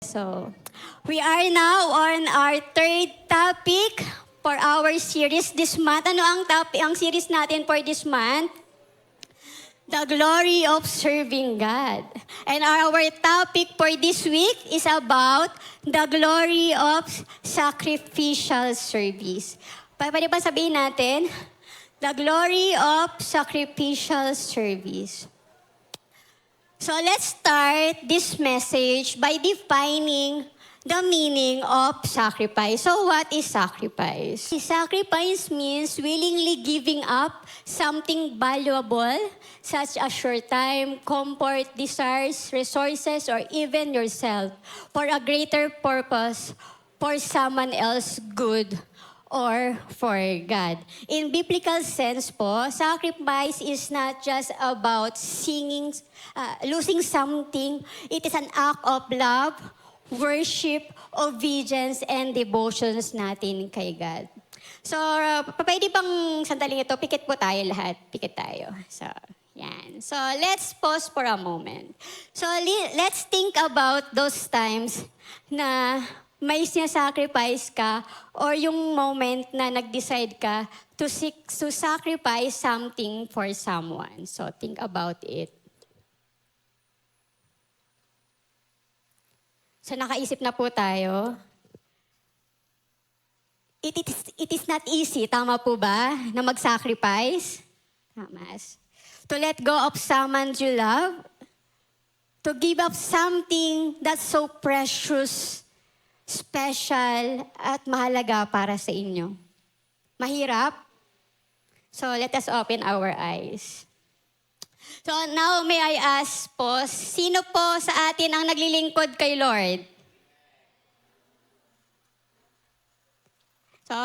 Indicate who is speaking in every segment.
Speaker 1: So, we are now on our third topic for our series this month. Ano ang topic, ang series natin for this month? The glory of serving God. And our topic for this week is about the glory of sacrificial service. Pwede ba sabihin natin? The glory of sacrificial service. So let's start this message by defining the meaning of sacrifice. So what is sacrifice? Sacrifice means willingly giving up something valuable, such as your time, comfort, desires, resources, or even yourself, for a greater purpose, for someone else's good, or for God. In biblical sense po, sacrifice is not just about losing something. It is an act of love, worship, obedience, and devotions natin kay God. So, pwede bang sandaling ito, pikit po tayo lahat. Pikit tayo. So, yan. So, let's pause for a moment. So, let's think about those times na may sinasacrifice ka or yung moment na nag-decide ka to sacrifice something for someone. So, think about it. So, nakaisip na po tayo. It is not easy, tama po ba, na mag-sacrifice? Tama. To let go of someone you love. To give up something that's so precious, special, at mahalaga para sa inyo. Mahirap? So, let us open our eyes. So, now may I ask po, sino po sa atin ang naglilingkod kay Lord? So,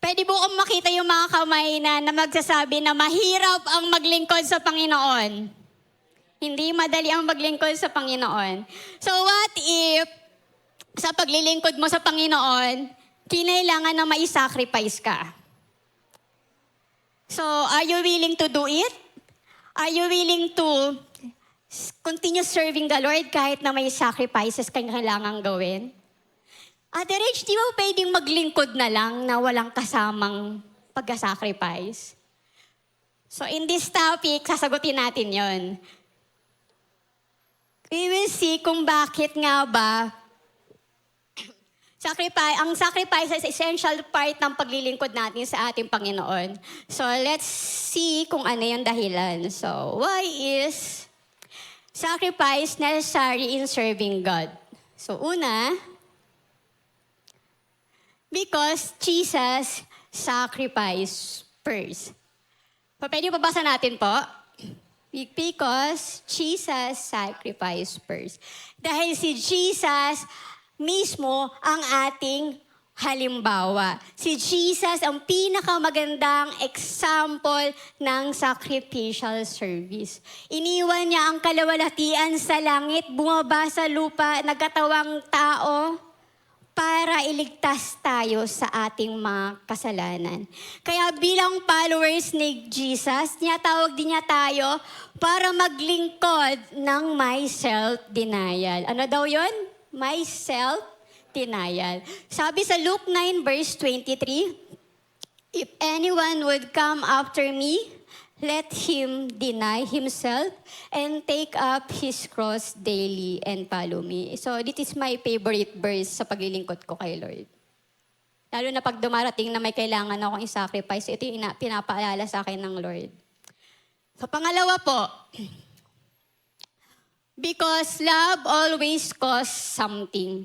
Speaker 1: pwede po kong makita yung mga kamay na magsasabi na mahirap ang maglingkod sa Panginoon. Hindi madali ang maglingkod sa Panginoon. So, what if sa paglilingkod mo sa Panginoon, kinailangan na mai-sacrifice ka? So, are you willing to do it? Are you willing to continue serving the Lord kahit na may sacrifices kailangang gawin? Ate Rich, di ba pwedeng maglingkod na lang na walang kasamang pag-sacrifice? So, in this topic, sasagutin natin yon. We will see kung bakit nga ba ang sacrifice is essential part ng paglilingkod natin sa ating Panginoon. So, let's see kung ano yung dahilan. So, why is sacrifice necessary in serving God? So, una, because Jesus sacrificed first. Pwede pabasa natin po? Because Jesus sacrificed first. Dahil si Jesus mismo ang ating halimbawa. Si Jesus ang pinakamagandang example ng sacrificial service. Iniwan niya ang kalawalhatian sa langit, bumaba sa lupa, nagkatawang tao para iligtas tayo sa ating mga kasalanan. Kaya bilang followers ni Jesus, tinatawag din niya tayo para maglingkod ng may self-denial. Ano daw yon? My self-denial. Sabi sa Luke 9 verse 23, if anyone would come after me, let him deny himself and take up his cross daily and follow me. So this is my favorite verse sa paglilingkod ko kay Lord. Lalo na pag dumarating na may kailangan akong i-sacrifice, ito yung pinapaalala sa akin ng Lord. So pangalawa po, because love always costs something.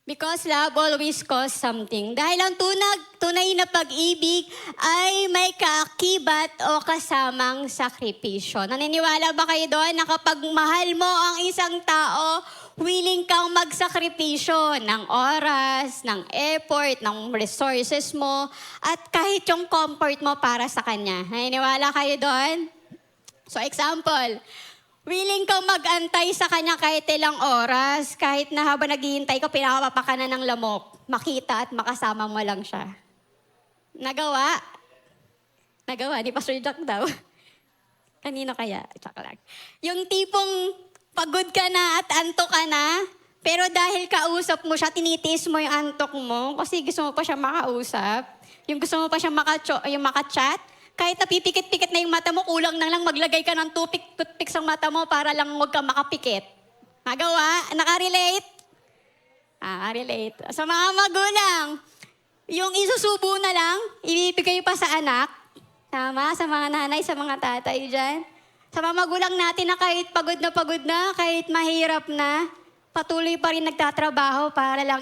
Speaker 1: Because love always costs something. Dahil ang tunay na pag-ibig ay may kaakibat o kasamang sakripisyo. Naniniwala ba kayo doon na kapag mahal mo ang isang tao, willing kang magsakripisyo ng oras, ng effort, ng resources mo, at kahit yung comfort mo para sa kanya. Naniniwala kayo doon? So example, willing kang mag-antay sa kanya kahit ilang oras, kahit na habang naghihintay ka, pinapapa ka na ng lamok, makita at makasama mo lang siya. Nagawa? Nagawa, ni Pastor Jack daw. Kanino kaya? Tsaka lang. Yung tipong Pagod ka na at antok ka na, pero dahil kausap mo siya, tinitiis mo yung antok mo kasi gusto mo pa siya makausap. Yung gusto mo pa siya yung makachat. Kahit napipikit-pikit na yung mata mo, kulang na lang maglagay ka ng toothpick sa mata mo para lang huwag ka makapikit. Magawa? Nakarelate? Relate. Sa mga magulang, yung isusubo na lang, ibibigay pa sa anak. Tama? Sa mga nanay, sa mga tatay dyan. Sa mga magulang natin na kahit pagod na, kahit mahirap na, patuloy pa rin nagtatrabaho para lang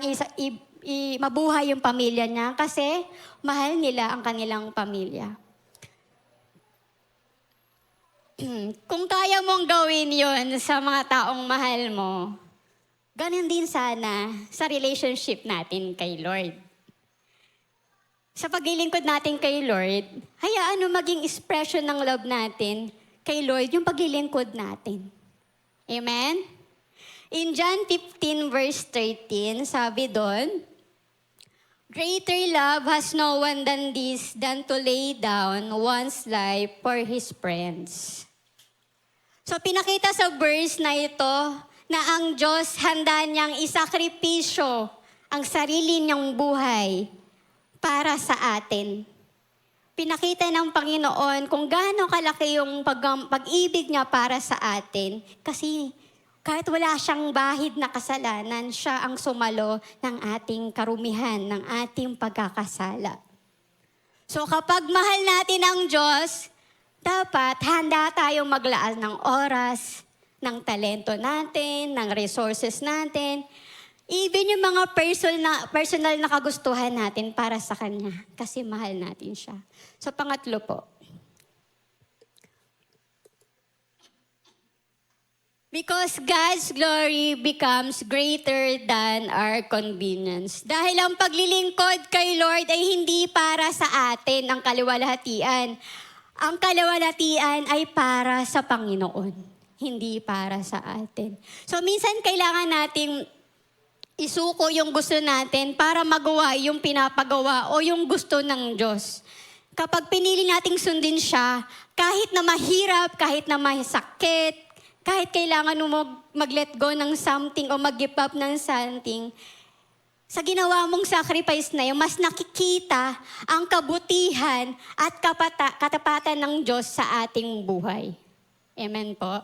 Speaker 1: mabuhay yung pamilya niya kasi mahal nila ang kanilang pamilya. Kung kaya mong gawin yon sa mga taong mahal mo, ganun din sana sa relationship natin kay Lord. Sa paglilingkod natin kay Lord, hayaan mo maging expression ng love natin kay Lord yung paglilingkod natin. Amen? In John 15 verse 13, sabi doon, "Greater love has no one than this, than to lay down one's life for his friends." So pinakita sa verse na ito na ang Diyos handa niyang isakripisyo ang sarili niyang buhay para sa atin. Pinakita ng Panginoon kung gaano kalaki yung pag-ibig niya para sa atin kasi kahit wala siyang bahid na kasalanan, siya ang sumalo ng ating karumihan, ng ating pagkakasala. So kapag mahal natin ang Diyos, dapat handa tayong maglaan ng oras, ng talento natin, ng resources natin, even yung mga personal na kagustuhan natin para sa Kanya kasi mahal natin siya. So pangatlo po, because God's glory becomes greater than our convenience. Dahil ang paglilingkod kay Lord ay hindi para sa atin ang kaliwalhatian. Ang kaliwalhatian ay para sa Panginoon, hindi para sa atin. So minsan kailangan nating isuko yung gusto natin para magawa yung pinapagawa o yung gusto ng Diyos. Kapag pinili nating sundin siya, kahit na mahirap, kahit na masakit, kahit kailangan mo mag-let go ng something o mag-give up ng something, sa ginawa mong sacrifice na yun, mas nakikita ang kabutihan at katapatan ng Diyos sa ating buhay. Amen po?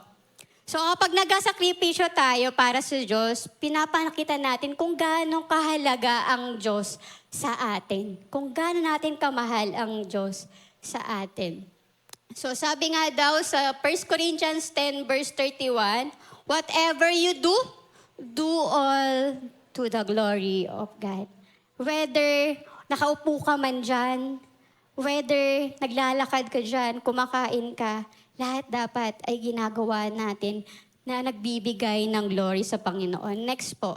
Speaker 1: So kapag nagsakripisyo tayo para sa Diyos, pinapakita natin kung gaano kahalaga ang Diyos sa atin. Kung gaano natin kamahal ang Diyos sa atin. So sabi nga daw sa 1 Corinthians 10 verse 31, "Whatever you do, do all to the glory of God." Whether nakaupo ka man dyan, whether naglalakad ka dyan, kumakain ka, lahat dapat ay ginagawa natin na nagbibigay ng glory sa Panginoon. Next po.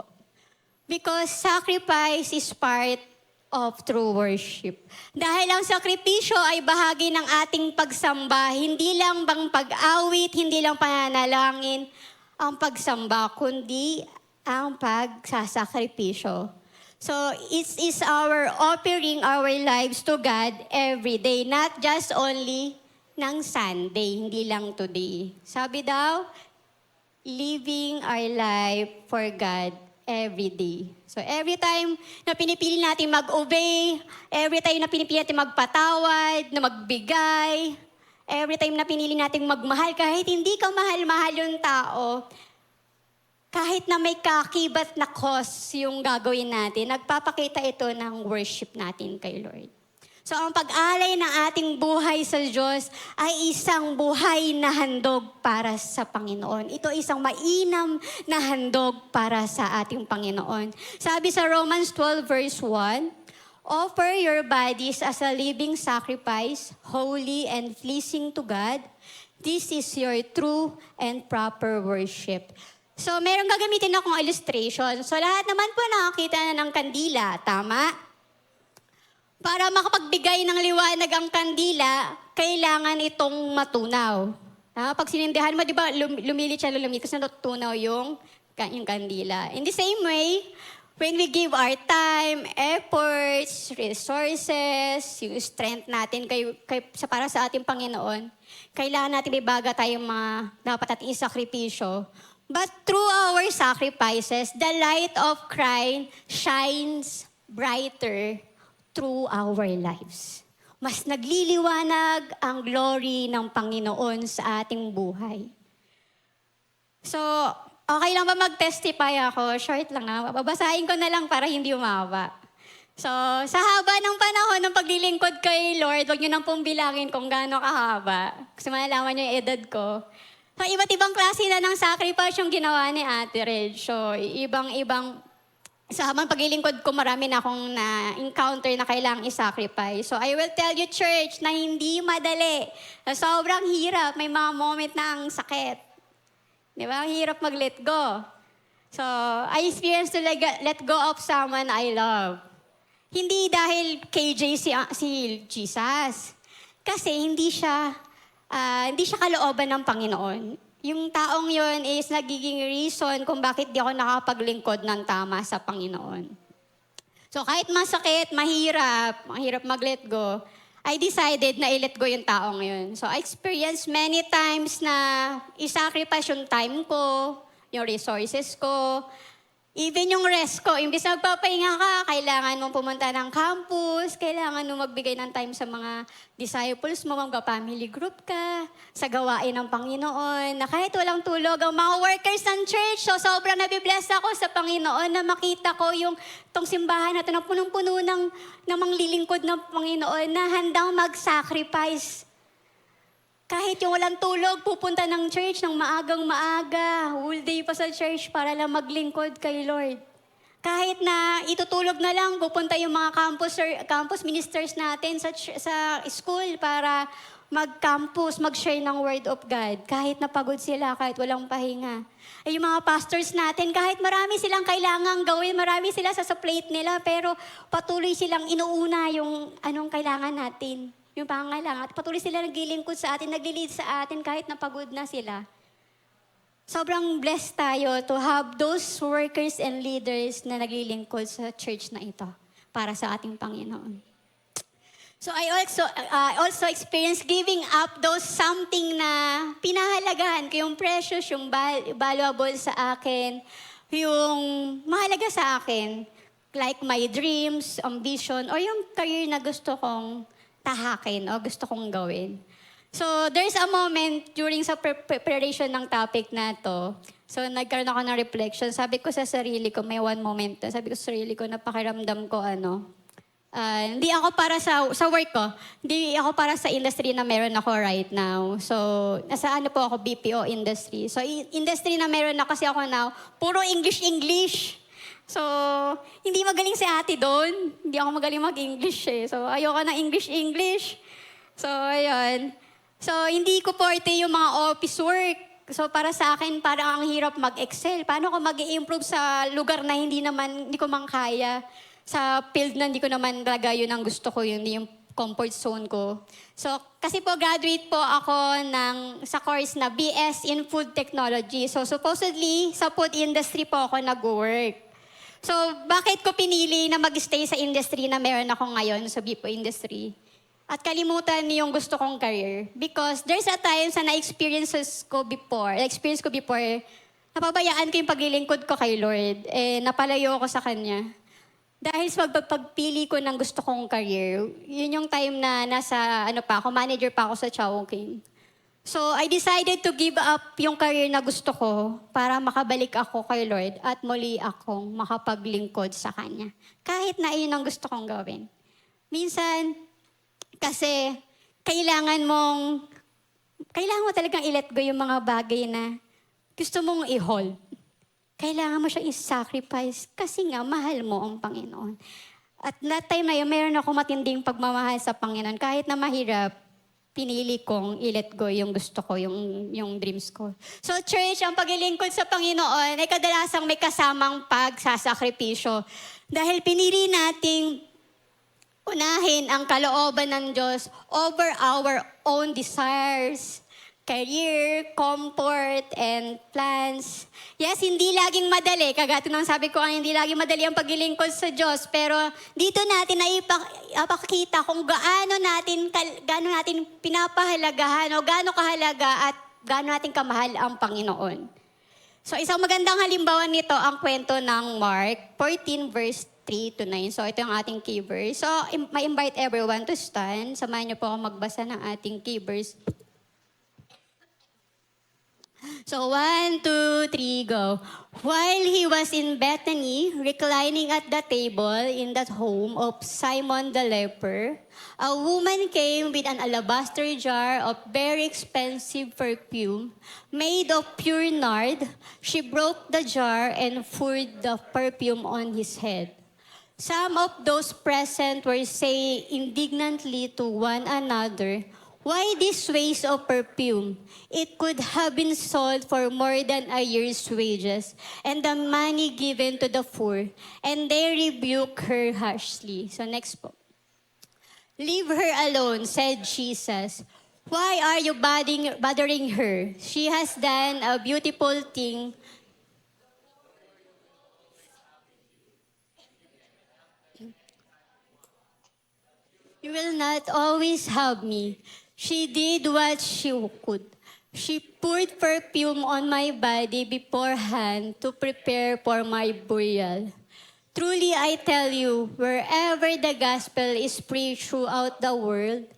Speaker 1: Because sacrifice is part of true worship. Dahil ang sakripisyo ay bahagi ng ating pagsamba, hindi lang bang pag-awit, hindi lang pananalangin ang pagsamba, kundi ang pagsasakripisyo. So, it is our offering our lives to God every day, not just only ng Sunday, hindi lang today. Sabi daw, living our life for God every day. So, every time na pinipili natin mag-obey, every time na pinipili natin magpatawad, na magbigay, every time na pinili natin magmahal, kahit hindi ka mahal-mahal yung tao, kahit na may kakibat na cause yung gagawin natin, nagpapakita ito ng worship natin kay Lord. So ang pag-alay ng ating buhay sa Diyos ay isang buhay na handog para sa Panginoon. Ito isang mainam na handog para sa ating Panginoon. Sabi sa Romans 12 verse 1, "Offer your bodies as a living sacrifice, holy and pleasing to God. This is your true and proper worship." So, merong gagamitin akong illustration. So, lahat naman po nakakita na ng kandila, tama? Para makapagbigay ng liwanag ang kandila, kailangan itong matunaw. Pag sinindihan mo, di ba, lumilit siya, kasi natutunaw yung kandila. In the same way, when we give our time, efforts, resources, yung strength natin para sa ating Panginoon, kailangan natin ibaga tayong mga dapat natin isakripisyo But through our sacrifices, the light of Christ shines brighter through our lives. Mas nagliliwanag ang glory ng Panginoon sa ating buhay. So, okay lang ba mag-testify ako? Short lang babasahin ko na lang para hindi umaba. So, sa haba ng panahon ng paglilingkod kay Lord, huwag niyo nang pong bilangin kung gaano kahaba. Kasi malalaman niyo yung edad ko. So, iba't ibang klase na ng sacrifice yung ginawa ni Ate Reg. So, ibang-ibang, sa habang paglilingkod ko, marami na akong na-encounter na kailangang i-sacrifice. So, I will tell you, church, na hindi madali. Sobrang hirap. May mga moment na ang sakit. Di ba? Ang hirap mag-let go. So, I experienced to let go of someone I love. Hindi dahil KJ si Jesus. Kasi hindi siya kalooban ng Panginoon. Yung taong yon is nagiging reason kung bakit di ako nakapaglingkod ng tama sa Panginoon. So kahit masakit, mahirap mag-let go, I decided na i-let go yung taong yun. So I experienced many times na i-sacrifice yung time ko, yung resources ko, even yung rest ko. Imbis na magpapahinga ka, kailangan mong pumunta ng campus, kailangan mong magbigay ng time sa mga disciples mo, magpa-family group ka, sa gawain ng Panginoon, na kahit walang tulog, ang mga workers ng church, so sobrang nabibless ako sa Panginoon na makita ko yung tong simbahan na ito na punong-puno ng manglilingkod ng Panginoon na handang mag-sacrifice. Kahit yung walang tulog, pupunta ng church ng maagang maaga, whole day pa sa church para lang maglingkod kay Lord. Kahit na itutulog na lang, pupunta yung mga campus ministers natin sa school para mag-campus, mag-share ng Word of God. Kahit napagod sila, kahit walang pahinga. Ay yung mga pastors natin, kahit marami silang kailangang gawin, marami sila sa plate nila, pero patuloy silang inuuna yung anong kailangan natin. Yung pangangailangan. At patuloy sila naglilingkod sa atin, naglilid sa atin kahit napagod na sila. Sobrang blessed tayo to have those workers and leaders na naglilingkod sa church na ito para sa ating Panginoon. So I also experienced giving up those something na pinahalagahan ko, yung precious, yung valuable sa akin, yung mahalaga sa akin, like my dreams, ambition, or yung career na gusto kong tahakin o gusto kong gawin. So, there's a moment during sa preparation ng topic na to. So, nagkaroon ako ng reflection. Sabi ko sa sarili ko, may one moment. Sabi ko sa sarili ko, napakiramdam ko hindi ako para sa work ko. Hindi ako para sa industry na meron ako right now. So, nasa po ako, BPO industry. So, industry na meron na kasi ako now, puro English. So, hindi magaling si ate doon. Hindi ako magaling mag-English eh. So, ayoko na English. So, ayun. So, hindi ko forte yung mga office work. So, para sa akin, parang ang hirap mag-excel. Paano ko mag-i-improve sa lugar na hindi ko man kaya? Sa field na hindi ko naman talaga yun ang gusto ko, yun yung comfort zone ko. So, kasi po graduate po ako sa course na BS in Food Technology. So, supposedly, sa food industry po ako nag-work. So, bakit ko pinili na mag-stay sa industry na meron ako ngayon, sa BPO industry? At kalimutan yung gusto kong career. Because there's a time sa na-experience ko before, napabayaan ko yung paglilingkod ko kay Lord. Napalayo ako sa Kanya. Dahil sa pagpili ko ng gusto kong career, yun yung time na manager pa ako sa Chowking. So, I decided to give up yung career na gusto ko para makabalik ako kay Lord at muli akong makapaglingkod sa Kanya. Kahit na yun ang gusto kong gawin. Minsan, kasi kailangan mo talagang i-let go yung mga bagay na gusto mong i-hold. Kailangan mo siya i-sacrifice kasi nga mahal mo ang Panginoon. At that time na yun, meron ako matinding pagmamahal sa Panginoon. Kahit na mahirap, pinili kong i-let go yung gusto ko, yung dreams ko. So church, ang paglilingkod sa Panginoon ay kadalasang may kasamang pagsasakripisyo. Dahil pinili nating unahin ang kalooban ng Diyos over our own desires, career, comfort, and plans. Yes, hindi laging madali. Kagato ng sabi ko, hindi laging madali ang paglilingkod sa Diyos. Pero dito natin ipakita kung gaano natin pinapahalagahan o gaano kahalaga at gaano natin kamahal ang Panginoon. So isang magandang halimbawa nito ang kwento ng Mark 14 verse 3 to 9. So ito yung ating key verse. So ma-invite everyone to stand. Samahan niyo po ako magbasa ng ating key verse. So 1, 2, 3, go. While he was in Bethany, reclining at the table in the home of Simon the leper, a woman came with an alabaster jar of very expensive perfume made of pure nard. She broke the jar and poured the perfume on his head. Some of those present were saying indignantly to one another, "Why this waste of perfume? It could have been sold for more than a year's wages and the money given to the poor." And they rebuked her harshly. So next po. "Leave her alone," said Jesus. "Why are you bothering her? She has done a beautiful thing." "You will not always have me." She did what she could. She poured perfume on my body beforehand to prepare for my burial. Truly I tell you, wherever the gospel is preached throughout the world,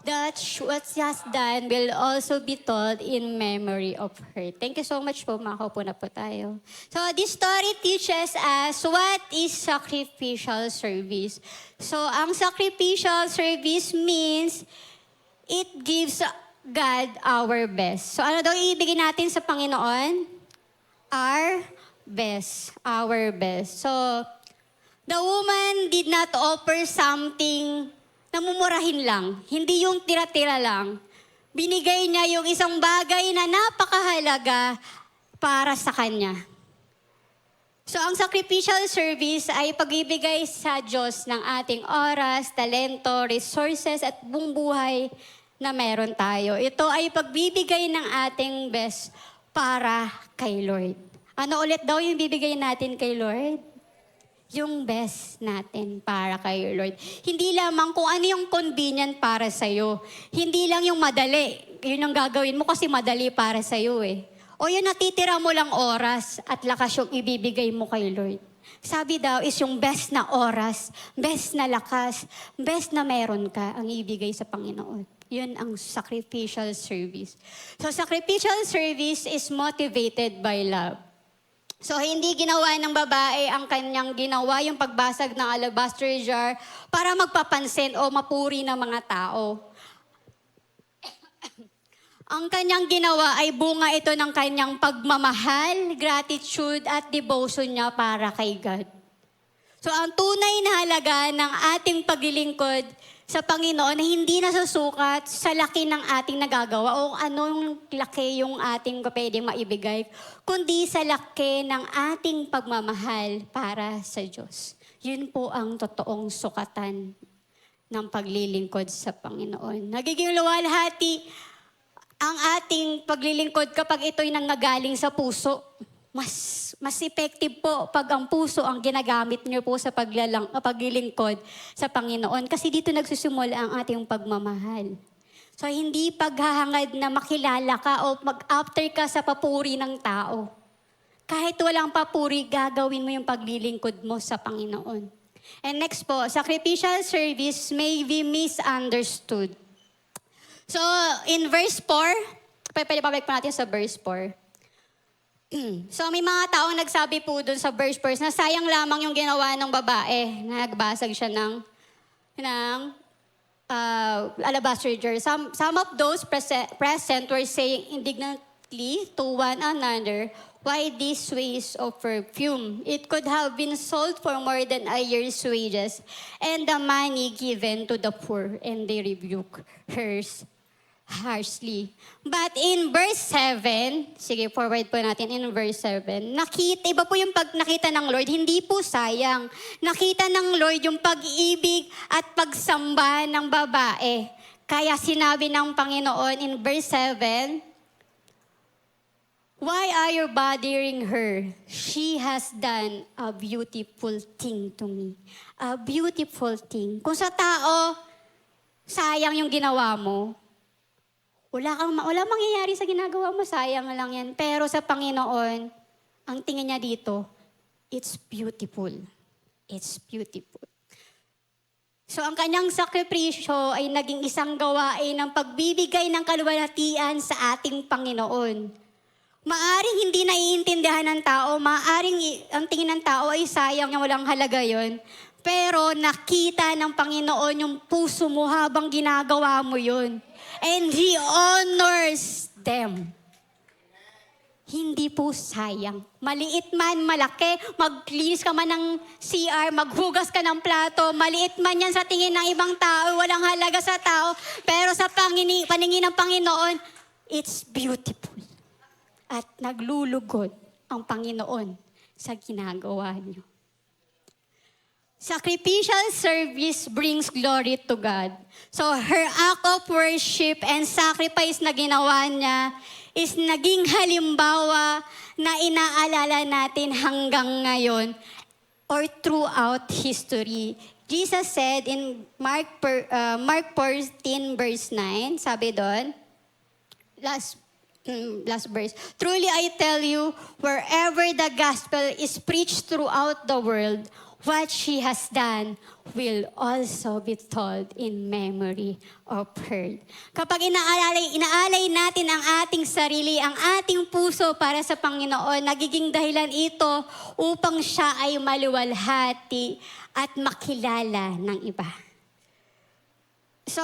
Speaker 1: that what she has done will also be told in memory of her. Thank you so much po. Makaupo na po tayo. So this story teaches us what is sacrificial service. So ang sacrificial service means it gives God our best. So ano daw ibigay natin sa Panginoon? Our best. Our best. So the woman did not offer something na mumurahin lang. Hindi yung tira-tira lang. Binigay niya yung isang bagay na napakahalaga para sa kanya. So ang sacrificial service ay pagbibigay sa Diyos ng ating oras, talento, resources at buong buhay na meron tayo. Ito ay pagbibigay ng ating best para kay Lord. Ano ulit daw yung bibigay natin kay Lord? Yung best natin para kay Lord. Hindi lamang kung ano yung convenient para sa'yo. Hindi lang yung madali. Yun ang gagawin mo kasi madali para sa'yo eh. O yun natitira mo lang oras at lakas yung ibibigay mo kay Lord. Sabi daw is yung best na oras, best na lakas, best na meron ka ang ibigay sa Panginoon. Yun ang sacrificial service. So sacrificial service is motivated by love. So hindi ginawa ng babae ang kanyang ginawa, yung pagbasag ng alabaster jar para magpapansin o mapuri ng mga tao. Ang kanyang ginawa ay bunga ito ng kanyang pagmamahal, gratitude at devotion niya para kay God. So ang tunay na halaga ng ating paglilingkod sa Panginoon na hindi nasusukat sa laki ng ating nagagawa o anong laki yung ating pwedeng maibigay, kundi sa laki ng ating pagmamahal para sa Diyos. Yun po ang totoong sukatan ng paglilingkod sa Panginoon. Nagiging luwalhati ang ating paglilingkod kapag ito'y nanggagaling sa puso. Mas effective po pag ang puso ang ginagamit niyo po sa paglilingkod sa Panginoon. Kasi dito nagsisimula ang ating pagmamahal. So hindi paghahangad na makilala ka o mag-after ka sa papuri ng tao. Kahit walang papuri, gagawin mo yung paglilingkod mo sa Panginoon. And next po, sacrificial service may be misunderstood. So in verse 4, pwede pabalik pa natin sa verse 4. So may mga taong nagsabi po dun sa verse 4 na sayang lamang yung ginawa ng babae. Nagbasag siya ng alabaster jar. Some of those present were saying indignantly to one another, "Why this waste of perfume? It could have been sold for more than a year's wages and the money given to the poor." And they rebuke her harshly. But in verse 7, sige, forward po natin in verse 7, iba po yung pag nakita ng Lord, hindi po sayang. Nakita ng Lord yung pag-ibig at pagsamba ng babae. Kaya sinabi ng Panginoon in verse 7, "Why are you bothering her? She has done a beautiful thing to me." A beautiful thing. Kung sa tao, sayang yung ginawa mo, wala mangyayari sa ginagawa mo, sayang lang yan. Pero sa Panginoon, ang tingin niya dito, it's beautiful. It's beautiful. So ang kanyang sakripisyo ay naging isang gawain ng pagbibigay ng kaluwalhatian sa ating Panginoon. Maaring hindi naiintindihan ng tao, maaring ang tingin ng tao ay sayang niya, walang halaga yon. Pero nakita ng Panginoon yung puso mo habang ginagawa mo yun. And He honors them. Hindi po sayang. Maliit man, malaki, maglinis ka man ng CR, maghugas ka ng plato, maliit man yan sa tingin ng ibang tao, walang halaga sa tao, pero sa paningin ng Panginoon, it's beautiful. At naglulugod ang Panginoon sa ginagawa niyo. Sacrificial service brings glory to God. So her act of worship and sacrifice na ginawa niya is naging halimbawa na inaalala natin hanggang ngayon or throughout history. Jesus said in Mark 14 verse 9, sabi doon, last verse, truly I tell you, wherever the gospel is preached throughout the world, what she has done will also be told in memory of her. Kapag inaalay natin ang ating sarili, ang ating puso para sa Panginoon, nagiging dahilan ito upang siya ay maluwalhati at makilala ng iba. So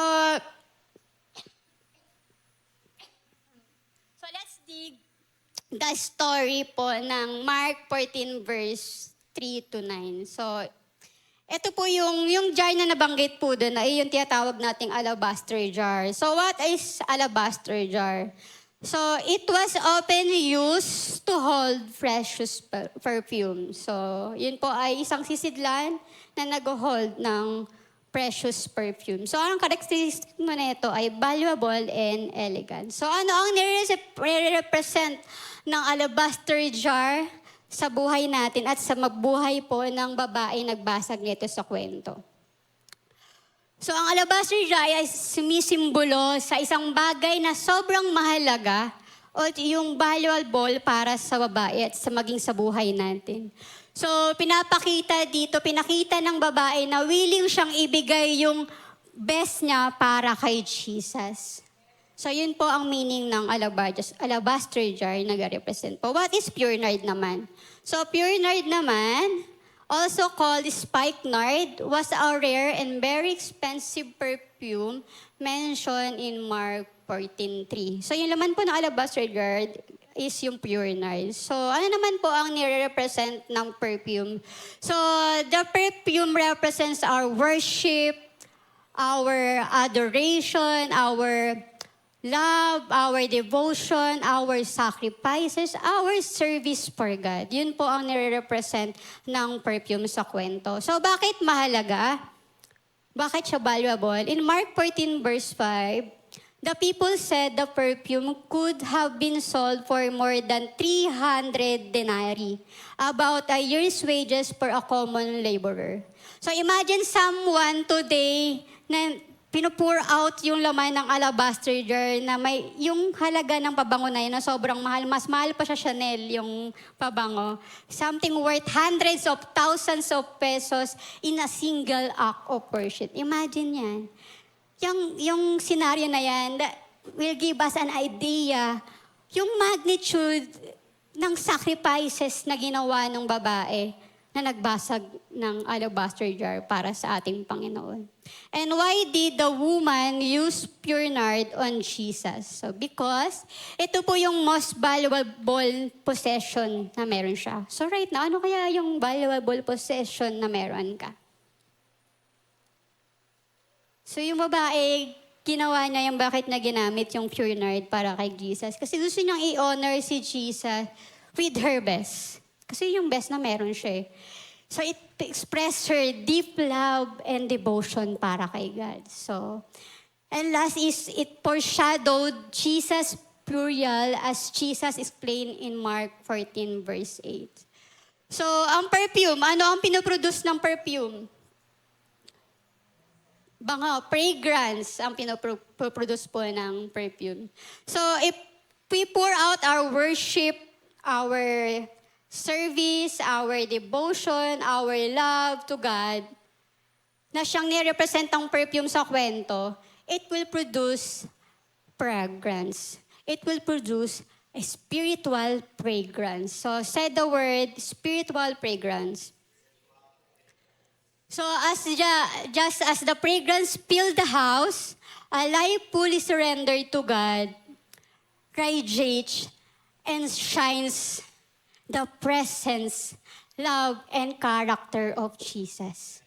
Speaker 1: let's dig the story po ng Mark 14 verse 3 to 9. So, ito po yung jar na nabanggit po doon ay yung tinatawag nating alabaster jar. So, what is alabaster jar? So, it was often used to hold precious perfume. So, yun po ay isang sisidlan na nag-hold ng precious perfume. So, ang characteristic mo na ito ay valuable and elegant. So, ano ang nire-represent ng alabaster jar sa buhay natin at sa mabuhay po ng babae nagbasag nito sa kwento? So, ang alabaster jar ay sumisimbolo sa isang bagay na sobrang mahalaga o yung valuable para sa babae at sa maging sa buhay natin. So, pinakita ng babae na willing siyang ibigay yung best niya para kay Jesus. So, yun po ang meaning ng alabaster jar na nag-represent po. What is pure nard naman? So, pure nard naman, also called spikenard, was a rare and very expensive perfume mentioned in Mark 14:3. So, yung laman po ng alabaster jar is yung pure nard. So, ano naman po ang nire-represent ng perfume? So, the perfume represents our worship, our adoration, our love, our devotion, our sacrifices, our service for God. Yun po ang nire-represent ng perfume sa kwento. So, bakit mahalaga? Bakit siya valuable? In Mark 14 verse 5, the people said the perfume could have been sold for more than 300 denarii, about a year's wages for a common laborer. So imagine someone today na pinupour out yung laman ng alabaster jar na may yung halaga ng pabango na yun na sobrang mahal. Mas mahal pa siya Chanel yung pabango. Something worth hundreds of thousands of pesos in a single act of worship. Imagine yan. Yung scenario na yan that will give us an idea yung magnitude ng sacrifices na ginawa ng babae na nagbasag ng alabaster jar para sa ating Panginoon. And why did the woman use pure nard on Jesus? So because ito po yung most valuable possession na meron siya. So right now, ano kaya yung valuable possession na meron ka? So yung babae, ginawa niya yung bakit na ginamit yung pure nard para kay Jesus. Kasi gusto niyang i-honor si Jesus with her best. Kasi yung best na meron siya eh. So it expressed her deep love and devotion para kay God. So, and last is it foreshadowed Jesus' burial as Jesus explained in Mark 14 verse 8. So, ang perfume, ano ang pinoproduce ng perfume? Bango, fragrance ang pinoproduce po ng perfume. So, if we pour out our worship, our service, our devotion, our love to God, na siyang nirepresent ang perfume sa kwento, it will produce fragrance. It will produce a spiritual fragrance. So, say the word, spiritual fragrance. So, just as the fragrance filled the house, a life fully surrendered to God radiates and shines the presence, love, and character of Jesus.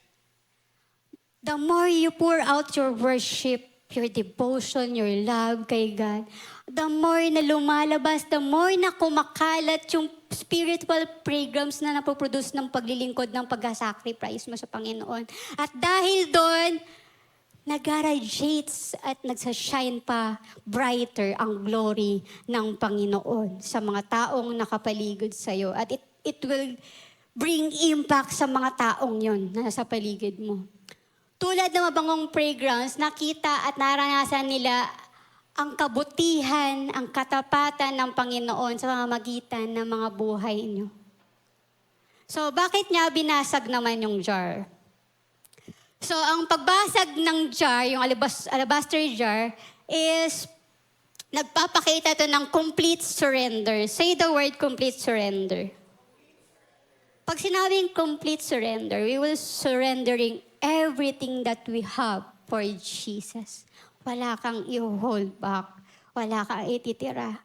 Speaker 1: The more you pour out your worship, your devotion, your love kay God, the more na lumalabas, the more na kumakalat yung spiritual fragrance na napoproduce ng paglilingkod ng pag-sacrifice mo sa Panginoon. At dahil doon, nag-radiates at nagsashine pa brighter ang glory ng Panginoon sa mga taong nakapaligid sa iyo. At it will bring impact sa mga taong yon na nasa paligid mo. Tulad ng mabangong fragrance, nakita at naranasan nila ang kabutihan, ang katapatan ng Panginoon sa pamamagitan ng mga buhay niyo. So, bakit niya binasag naman yung jar? So, ang pagbasag ng jar, yung alabaster jar, is nagpapakita ito ng complete surrender. Say the word complete surrender. Pag sinabing complete surrender, we will surrendering everything that we have for Jesus. Wala kang i-hold back. Wala kang ititira.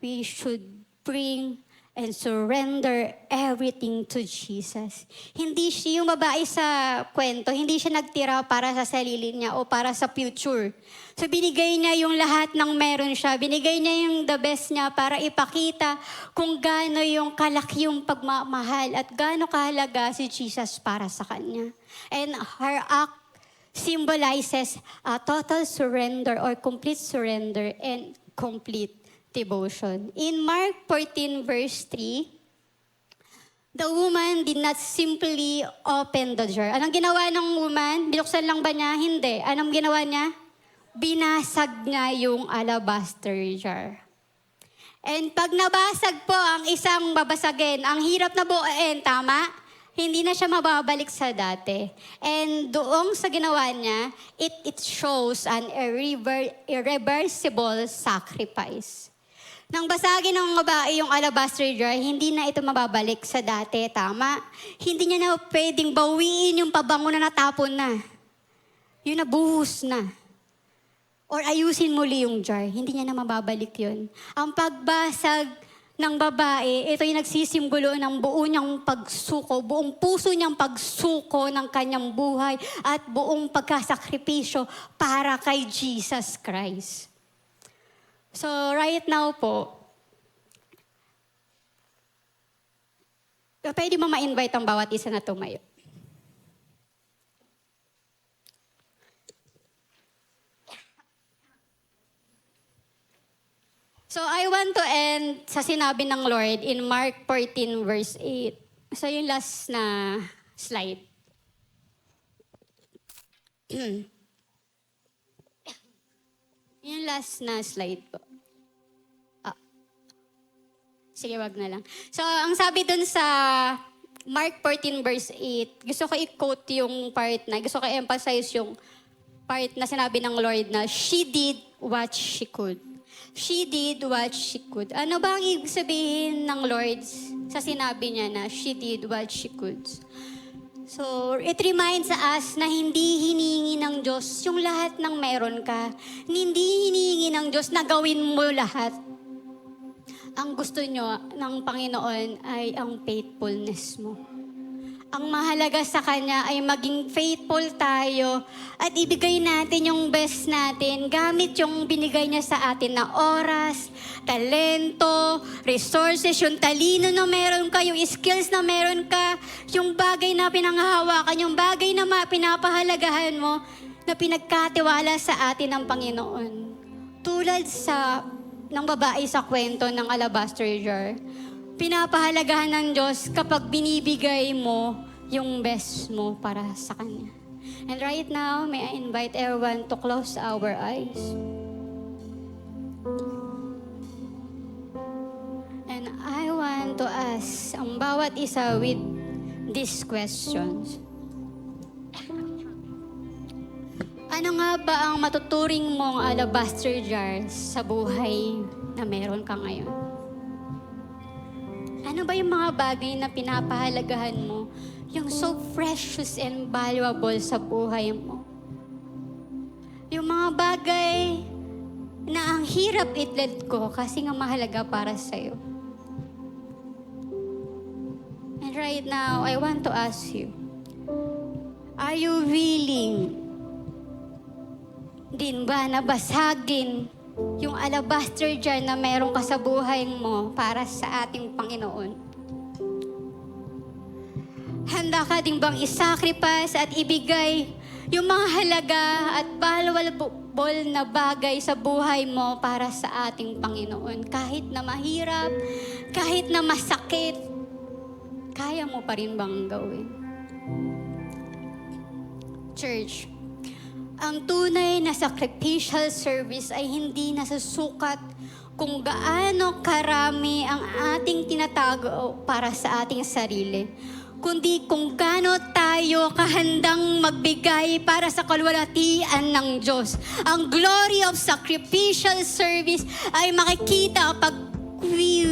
Speaker 1: We should bring and surrender everything to Jesus. Hindi siya yung babae sa kwento, hindi siya nagtira para sa sarili niya o para sa future. So binigay niya yung lahat ng meron siya. Binigay niya yung the best niya para ipakita kung gaano yung kalaki yung pagmamahal at gaano kahalaga si Jesus para sa kanya. And her act symbolizes a total surrender or complete surrender and complete devotion. In Mark 14 verse 3, the woman did not simply open the jar. Anong ginawa ng woman? Binuksan lang ba niya? Hindi. Anong ginawa niya? Binasag niya yung alabaster jar. And pag nabasag po ang isang babasagin, ang hirap na buuin, tama? Hindi na siya mababalik sa dati. And doong sa ginawa niya, it shows an irreversible sacrifice. Nang basagin ng babae yung alabaster jar, hindi na ito mababalik sa dati, tama? Hindi niya na pwedeng bawiin yung pabango na natapon na. Yun nabuhos na. Or ayusin muli yung jar, hindi niya na mababalik yun. Ang pagbasag ng babae, ito yung nagsisimbolo ng buo niyang pagsuko, buong puso niyang pagsuko ng kanyang buhay at buong pagkasakripisyo para kay Jesus Christ. So right now po, pwede mo ma-invite ang bawat isa na tumayo. So I want to end sa sinabi ng Lord in Mark 14 verse 8. So yung last na slide. Yung last na slide po. Sige, wag na lang. So ang sabi dun sa Mark 14 verse 8, gusto ko i-quote yung part na, gusto ko i-emphasize yung part na sinabi ng Lord na she did what she could. She did what she could. Ano ba ang ibig sabihin ng Lord sa sinabi niya na she did what she could? So, it reminds us na hindi hinihingi ng Diyos yung lahat ng meron ka. Hindi hinihingi ng Diyos na gawin mo lahat. Ang gusto nyo ng Panginoon ay ang faithfulness mo. Ang mahalaga sa Kanya ay maging faithful tayo at ibigay natin yung best natin gamit yung binigay niya sa atin na oras, talento, resources, yung talino na meron ka, yung skills na meron ka, yung bagay na pinanghahawakan, yung bagay na pinapahalagahan mo na pinagkatiwala sa atin ng Panginoon. Tulad ng babae sa kwento ng alabaster jar, pinapahalagahan ng Diyos kapag binibigay mo yung best mo para sa Kanya. And right now, may I invite everyone to close our eyes. And I want to ask us, ang bawat isa with these questions. Ano nga ba ang matuturing mong alabaster jar sa buhay na meron ka ngayon? Ano ba yung mga bagay na pinapahalagahan mo, yung so precious and valuable sa buhay mo? Yung mga bagay na ang hirap i-let go kasi nga mahalaga para sa'yo. And right now, I want to ask you, are you willing din ba na basagin yung alabaster jar na meron ka sa buhay mo para sa ating Panginoon? Handa ka din bang isacrifice at ibigay yung mga halaga at valuable na bagay sa buhay mo para sa ating Panginoon? Kahit na mahirap, kahit na masakit, kaya mo pa rin bang gawin? Church, ang tunay na sacrificial service ay hindi nasusukat kung gaano karami ang ating tinatago para sa ating sarili, kundi kung gaano tayo kahandang magbigay para sa kalwalhatian ng Diyos. Ang glory of sacrificial service ay makikita pag we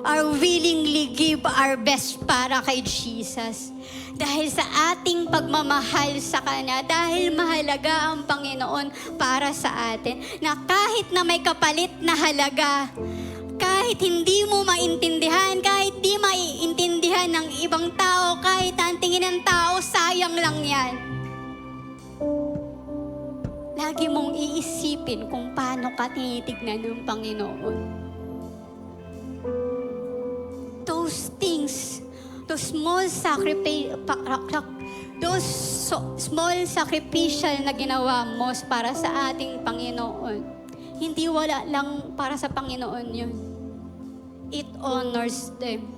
Speaker 1: are willingly give our best para kay Jesus. Dahil sa ating pagmamahal sa Kanya, dahil mahalaga ang Panginoon para sa atin, na kahit na may kapalit na halaga, kahit hindi mo maintindihan, kahit di maiintindihan ng ibang tao, kahit ang tingin ng tao, sayang lang yan. Lagi mong iisipin kung paano ka tinitignan ng Panginoon. Those things, those small sacrificial na ginawa mo para sa ating Panginoon, hindi wala lang para sa Panginoon yun. It honors them.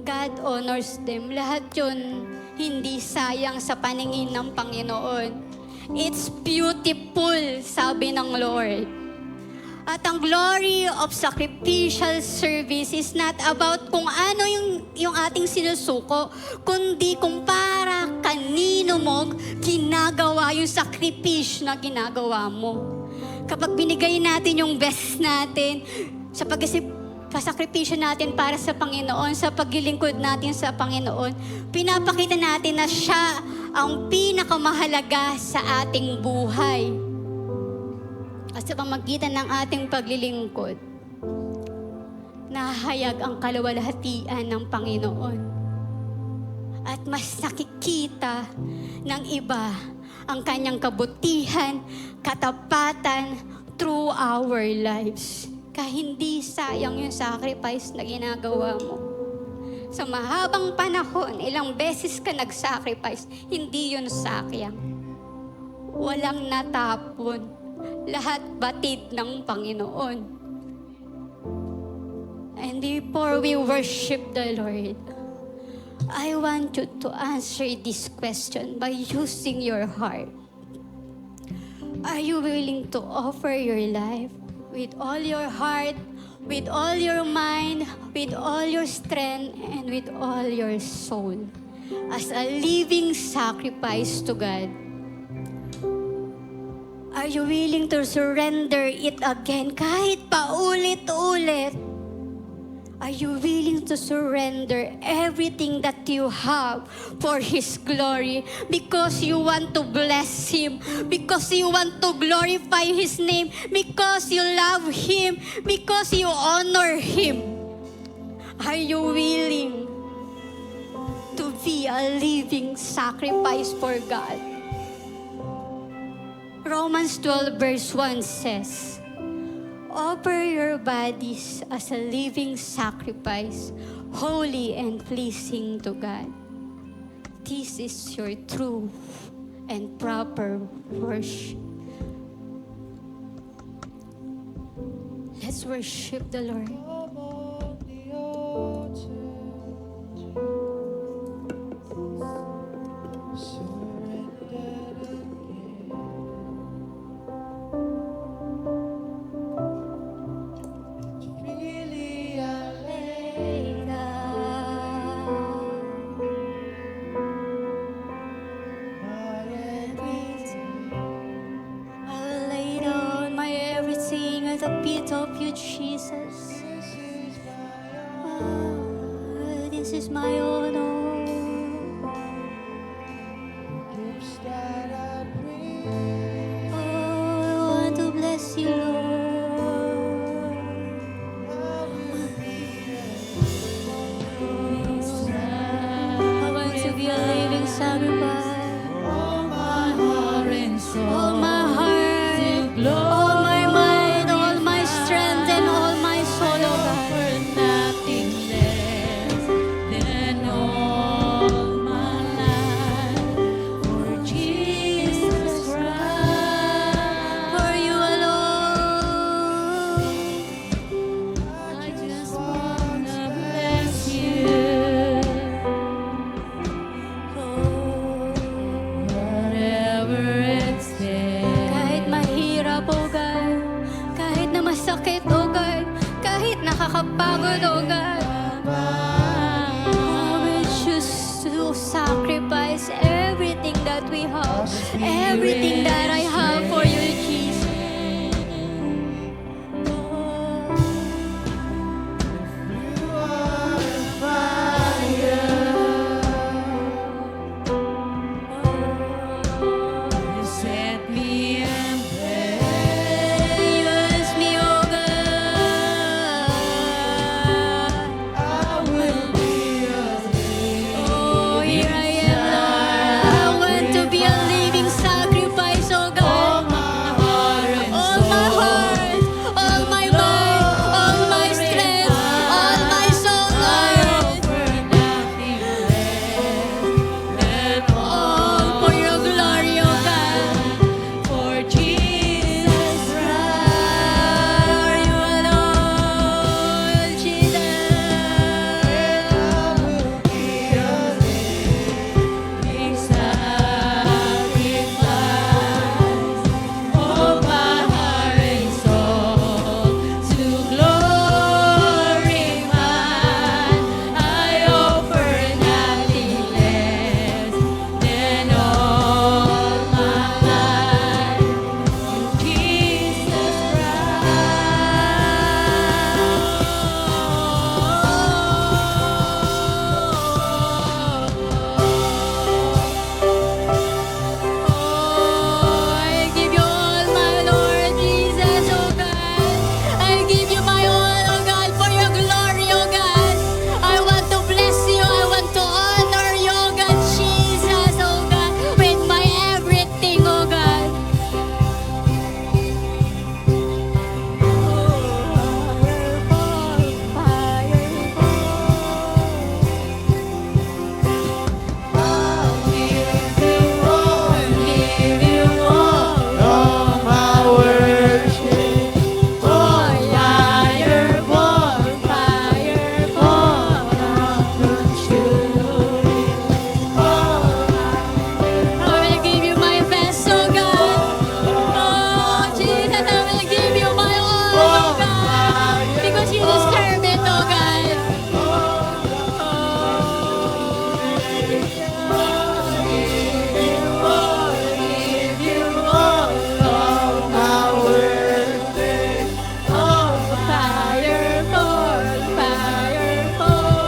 Speaker 1: God honors them. Lahat yun hindi sayang sa paningin ng Panginoon. It's beautiful, sabi ng Lord. At ang glory of sacrificial service is not about kung ano yung ating sinusuko, kundi kung para kanino mo ginagawa yung sakripisyo na ginagawa mo. Kapag binigay natin yung best natin sa pasakripisyo natin para sa Panginoon, sa paglilingkod natin sa Panginoon, pinapakita natin na siya ang pinakamahalaga sa ating buhay. At sa pamagitan ng ating paglilingkod, nahayag ang kaluwalhatian ng Panginoon. At mas nakikita ng iba ang kanyang kabutihan, katapatan through our lives. Kaya hindi sayang yung sacrifice na ginagawa mo. Sa mahabang panahon, ilang beses ka nag-sacrifice, hindi yun sayang. Walang natapon. Lahat batid ng Panginoon. And before we worship the Lord, I want you to answer this question by using your heart. Are you willing to offer your life with all your heart, with all your mind, with all your strength, and with all your soul as a living sacrifice to God? Are you willing to surrender it again kahit paulit-ulit? Are you willing to surrender everything that you have for His glory? Because you want to bless Him, because you want to glorify His name, because you love Him, because you honor Him. Are you willing to be a living sacrifice for God? Romans 12 verse 1 says, offer your bodies as a living sacrifice, holy and pleasing to God. This is your true and proper worship. Let's worship the Lord. is my own.
Speaker 2: Gifts that I bring,
Speaker 1: Oh, I want to bless you, Lord.
Speaker 2: I will be
Speaker 1: I want to be a living sacrifice.
Speaker 2: all my heart and
Speaker 1: All
Speaker 2: soul.
Speaker 1: my heart, all my mind, all my strength, and all my soul, oh God.
Speaker 2: For nothing less than all my life for Jesus Christ.
Speaker 1: For you alone.
Speaker 2: I just wanna bless you. Whatever it's been.
Speaker 1: Kahit mahirap, oh God. Kahit na masakit, oh God. Kahit nakakapagod, oh God. I will choose to sacrifice everything that we have. Everything that I have for you, Jesus.
Speaker 2: You are fire. You set me in place.
Speaker 1: Use me, oh God.
Speaker 2: I will be yours.
Speaker 1: Oh, here I am, Lord. I want to be a living sacrifice, oh
Speaker 2: All
Speaker 1: God.
Speaker 2: my heart and
Speaker 1: All my heart, all my mind, all my strength, all my soul, Lord.
Speaker 2: for nothing less than
Speaker 1: All for your glory, oh God.
Speaker 2: for Jesus Christ.
Speaker 1: For you alone, Jesus.
Speaker 2: I will be a living sacrifice. All my heart and soul to glorify. I offer nothing less than all my life to Jesus
Speaker 1: I give you all, my Lord Jesus, oh God. I give you my all, oh God, for your glory, oh God. I want to bless you. I want to honor you, oh God, Jesus, oh God, with my everything, oh God.
Speaker 2: all my worship, fire,
Speaker 1: I will give you my best, oh God. Oh, Jesus, I will give you my all, oh God. Because you deserve it, oh God.
Speaker 2: all my worship,
Speaker 1: Fire fall, fire fall.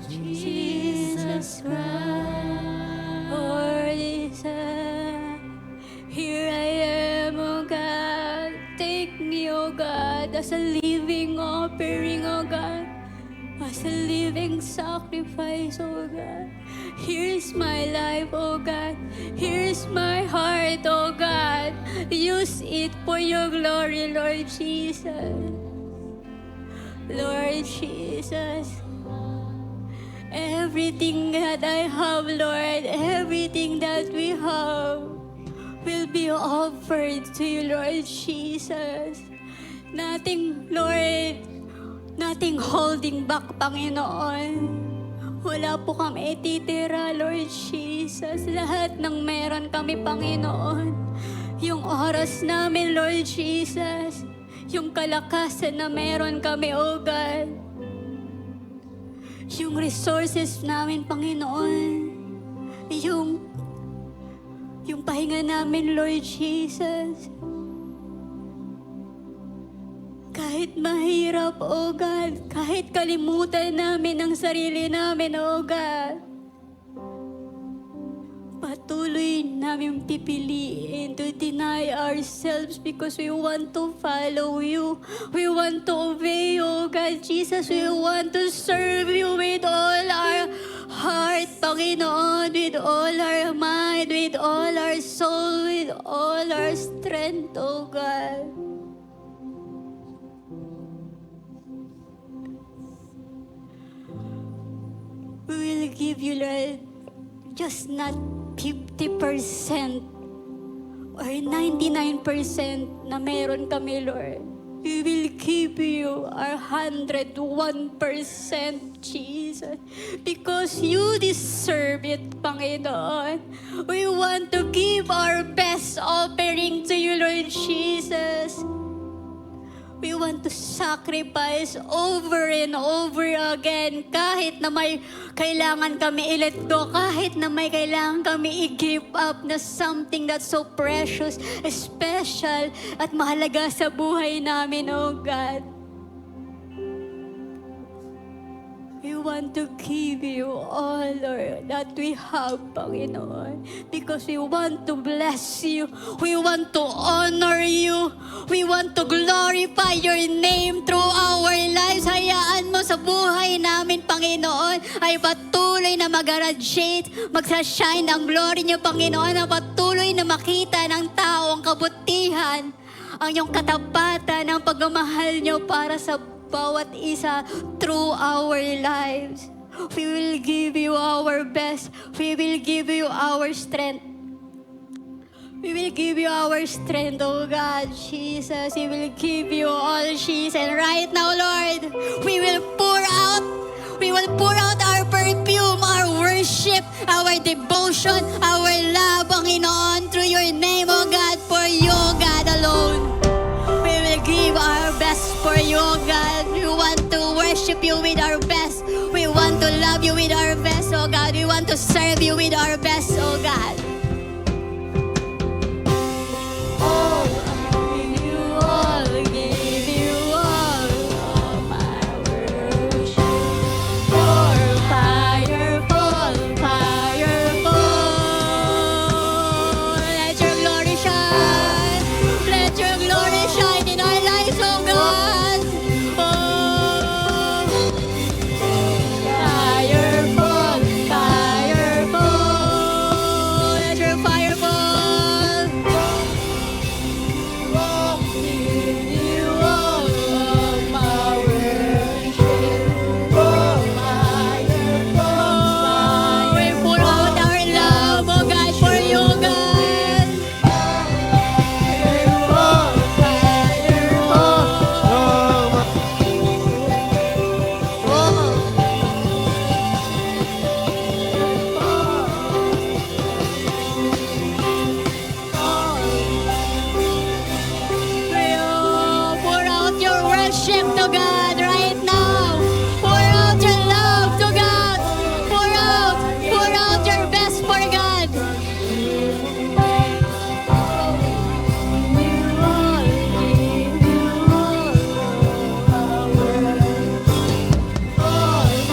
Speaker 1: Jesus Christ. Lord, here I am, oh God. Take me, oh God, as a living offering, oh God. As a living sacrifice, oh God. Here's my life, oh God. Here's my heart, oh God. Use it for your glory, Lord Jesus. Lord Jesus. Everything that I have, Lord, everything that we have will be offered to you, Lord Jesus. Nothing, Lord, nothing holding back, Panginoon. Wala po kami ititira, Lord Jesus. Lahat ng meron kami, Panginoon. Yung oras namin, Lord Jesus. Yung kalakasan na meron kami, O God. Yung resources namin, Panginoon. Yung pahinga namin, Lord Jesus. Kahit mahirap, O God, kahit kalimutan namin ang sarili namin, O God, patuloy namin pipiliin to deny ourselves because we want to follow you. We want to obey you, God Jesus. We want to serve you with all our heart, Panginoon, with all our mind, with all our soul, with all our strength, O God. We will give you, Lord, just not 50% or 99% na meron kami, Lord. We will give you our 101%, Jesus, because you deserve it, Panginoon. We want to give our best offering to you, Lord Jesus. We want to sacrifice over and over again kahit na may kailangan kami i-let go, kahit na may kailangan kami i-give up na something that's so precious, special at mahalaga sa buhay namin, oh God. We want to give you all, Lord, that we have, Panginoon, because we want to bless you. We want to honor you. We want to glorify your name through our lives. Hayaan mo sa buhay namin, Panginoon, ay patuloy na mag-radiate, magsashine ang glory niyo, Panginoon, na patuloy na makita ng tao ang kabutihan, ang iyong katapatan, ang pagmamahal niyo para sa bawat isa through our lives. We will give you our best. We will give you our strength. We will give you our strength, oh God, Jesus. We will give you all, Jesus. And right now, Lord, we will pour out our perfume, our worship, our devotion, our love, Panginoon, through your name, oh God, for you, God alone. We will give our best for you, God. We want to worship you with our best. We want to love you with our best, oh God. We want to serve you with our best, oh God. Oh, I give you all of my worship. Pour fire fall, fire fall. Let your glory shine. Let your glory shine in our lives, oh God. Oh, fire fall, fire fall. Let your fire fall. Give you all of my worship. Oh, fire fall. We pour out our love, oh God, for you, God. Fire fall, fire fall. Pour out your worship to God right now. Pour out your love to God. Pour out your best for God.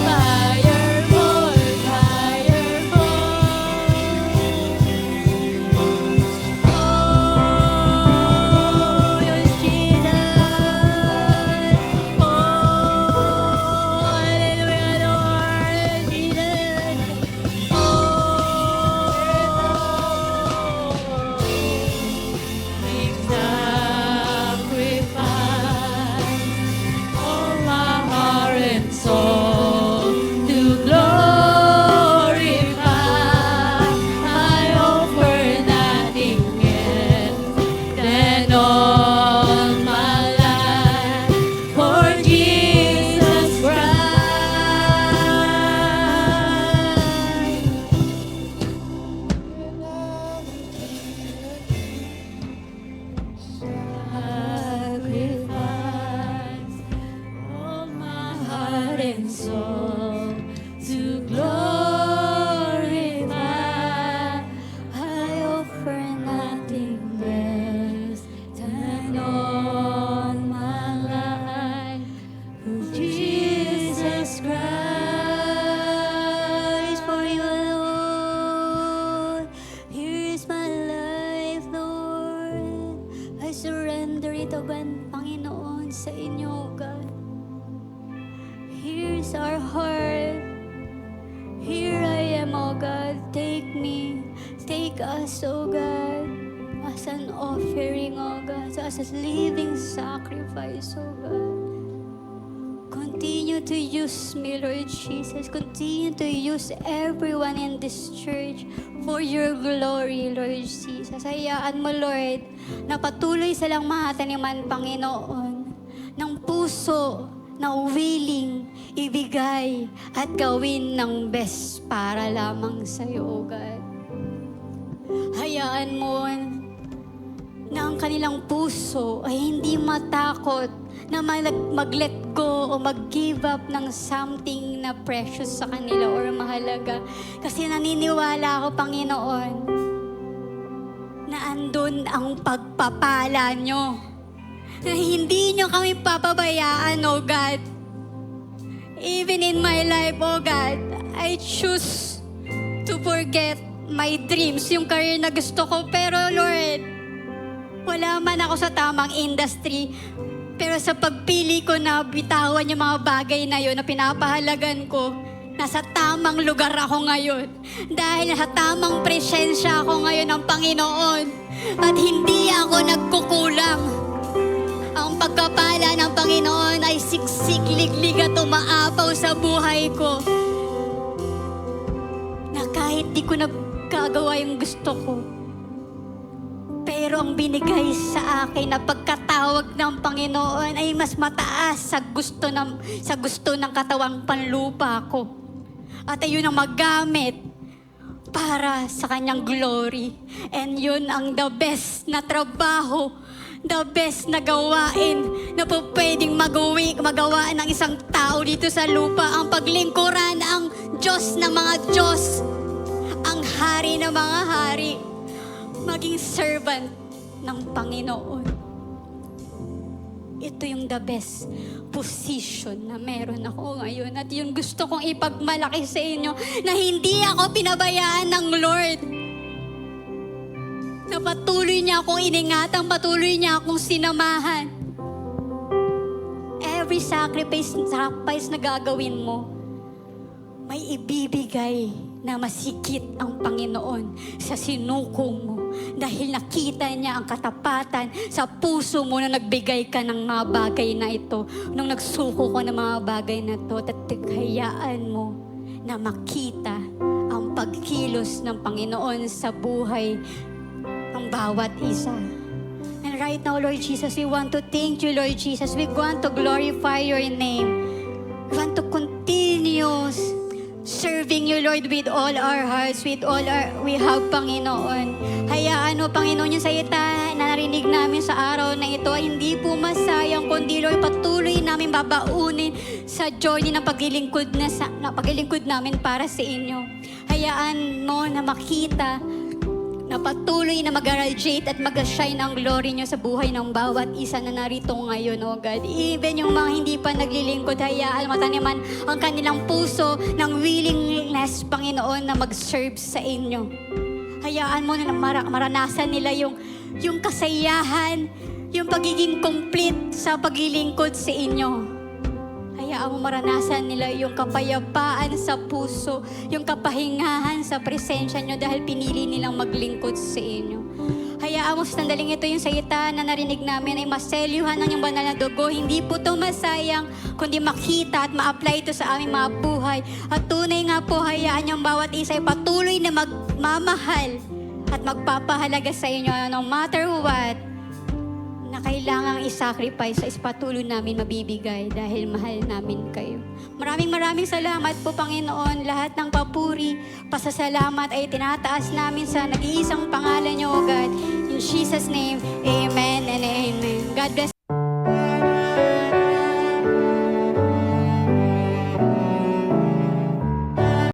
Speaker 1: Fire fall, fire fall. Oh, yes, Jesus. Oh, narito, God, Panginoon, sa inyo, God. Here's our heart. Here I am, O God. Take me, take us, O God, as an offering, O God, as a living sacrifice, O God. Continue to use me, Lord Jesus. Continue to use everyone in this church for your glory, Lord Jesus. Hayaan mo, Lord, na patuloy silang mataniman, Panginoon, ng puso na willing ibigay at gawin ng best para lamang sa iyo, God. Hayaan mo na ang kanilang puso ay hindi matakot na mag-let go o mag-give up ng something na precious sa kanila or mahalaga. Kasi naniniwala ako, Panginoon, na andun ang pagpapala nyo. Na hindi nyo kami papabayaan, O God. Even in my life, O God, I choose to forget my dreams, yung career na gusto ko. Pero Lord, wala man ako sa tamang industry. Pero sa pagpili ko na bitawan yung mga bagay na yun na pinapahalagan ko, nasa tamang lugar ako ngayon. Dahil nasa tamang presensya ako ngayon ng Panginoon. At hindi ako nagkukulang. Ang pagkapala ng Panginoon ay siksik, liglig at umaapaw sa buhay ko. Na kahit di ko nagkagawa yung gusto ko, pero ang binigay sa akin na pagkatawag ng Panginoon ay mas mataas sa gusto ng katawang panlupa ko. At ayun ang magamit para sa kanyang glory. And yun ang the best na trabaho, the best na gawain na po pwedeng magawa ng isang tao dito sa lupa. Ang paglingkuran ang Diyos ng mga Diyos, ang hari ng mga hari, maging servant ng Panginoon. Ito yung the best position na meron ako ngayon. At yung gusto kong ipagmalaki sa inyo na hindi ako pinabayaan ng Lord. Na patuloy niya akong iningatan, patuloy niya akong sinamahan. Every sacrifice na gagawin mo, may ibibigay na masikit ang Panginoon sa sinukong mo. Dahil nakita niya ang katapatan sa puso mo na nagbigay ka ng mga bagay na ito. Nung nagsuko ko ng mga bagay na ito, at hayaan mo na makita ang pagkilos ng Panginoon sa buhay ng bawat isa. And right now, Lord Jesus, we want to thank you, Lord Jesus. We want to glorify your name. We want to continue serving you, Lord, with all our hearts, with all we have, Panginoon. Hayaan mo, Panginoon, yung salita na narinig namin sa araw na ito ay hindi po masayang, kundi, Lord, patuloy namin babaunin sa journey ng paglilingkod namin para sa inyo. Hayaan mo na makita na patuloy na mag-radiate at mag-shine ang glory niyo sa buhay ng bawat isa na narito ngayon, O God. Even yung mga hindi pa naglilingkod, hayaan mataniman ang kanilang puso ng willingness, Panginoon, na mag-serve sa inyo. Hayaan mo na maranasan nila yung kasayahan, yung pagiging complete sa paglilingkod sa inyo. Hayaan mo maranasan nila yung kapayapaan sa puso, yung kapahingahan sa presensya nyo dahil pinili nilang maglingkod sa inyo. Hayaan mo sa sandaling ito yung salita na narinig namin ay maselyuhan ng yung banal na dugo. Hindi po ito masayang, kundi makita at ma-apply ito sa aming mga buhay. At tunay nga po, hayaan yung bawat isa ay patuloy na magmamahal at magpapahalaga sa inyo no matter what na kailangang isacrifice sa patuloy namin mabibigay dahil mahal namin kayo. Maraming salamat po, Panginoon. Lahat ng papuri, pasasalamat ay tinataas namin sa nag-iisang pangalan niyo, O God. In Jesus' name, amen and amen. God bless.